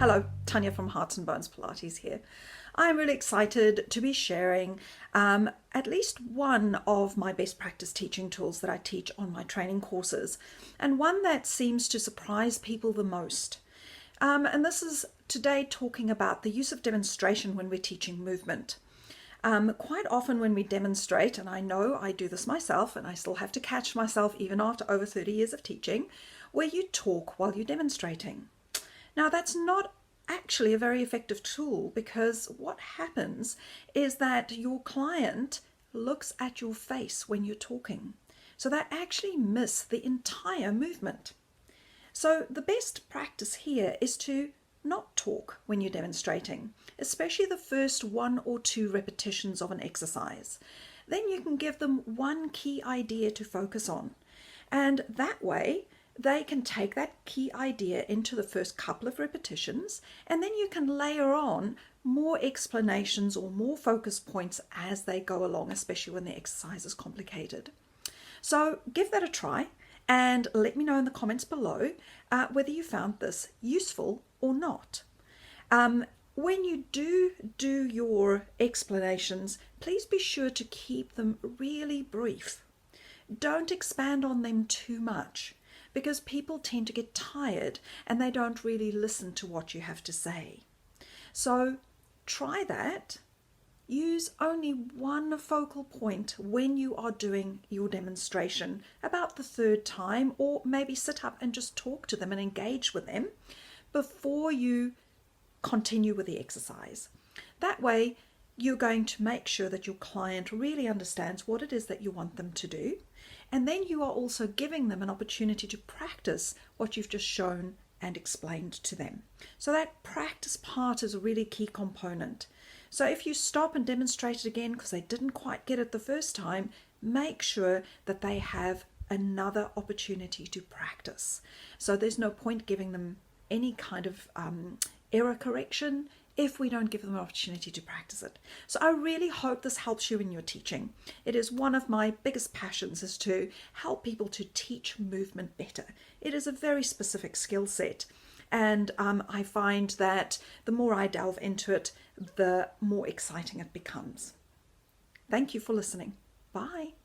Hello, Tania from Hearts and Bones Pilates here. I'm really excited to be sharing at least one of my best practice teaching tools that I teach on my training courses, and one that seems to surprise people the most. And this is today talking about the use of demonstration when we're teaching movement. Quite often when we demonstrate, and I know I do this myself, and I still have to catch myself even after over 30 years of teaching, where you talk while you're demonstrating. Now, that's not actually a very effective tool, because what happens is that your client looks at your face when you're talking. So they actually miss the entire movement. So the best practice here is to not talk when you're demonstrating, especially the first 1 or 2 repetitions of an exercise. Then you can give them one key idea to focus on. And that way, they can take that key idea into the first couple of repetitions, and then you can layer on more explanations or more focus points as they go along, especially when the exercise is complicated. So give that a try and let me know in the comments below whether you found this useful or not. When you do your explanations, please be sure to keep them really brief. Don't expand on them too much, because people tend to get tired and they don't really listen to what you have to say. So try that. Use only one focal point when you are doing your demonstration about the 3rd time, or maybe sit up and just talk to them and engage with them before you continue with the exercise. That way, you're going to make sure that your client really understands what it is that you want them to do. And then you are also giving them an opportunity to practice what you've just shown and explained to them. So that practice part is a really key component. So if you stop and demonstrate it again because they didn't quite get it the first time, make sure that they have another opportunity to practice. So there's no point giving them any kind of error correction if we don't give them an opportunity to practice it. So I really hope this helps you in your teaching. It is one of my biggest passions, is to help people to teach movement better. It is a very specific skill set, and I find that the more I delve into it, the more exciting it becomes. Thank you for listening. Bye.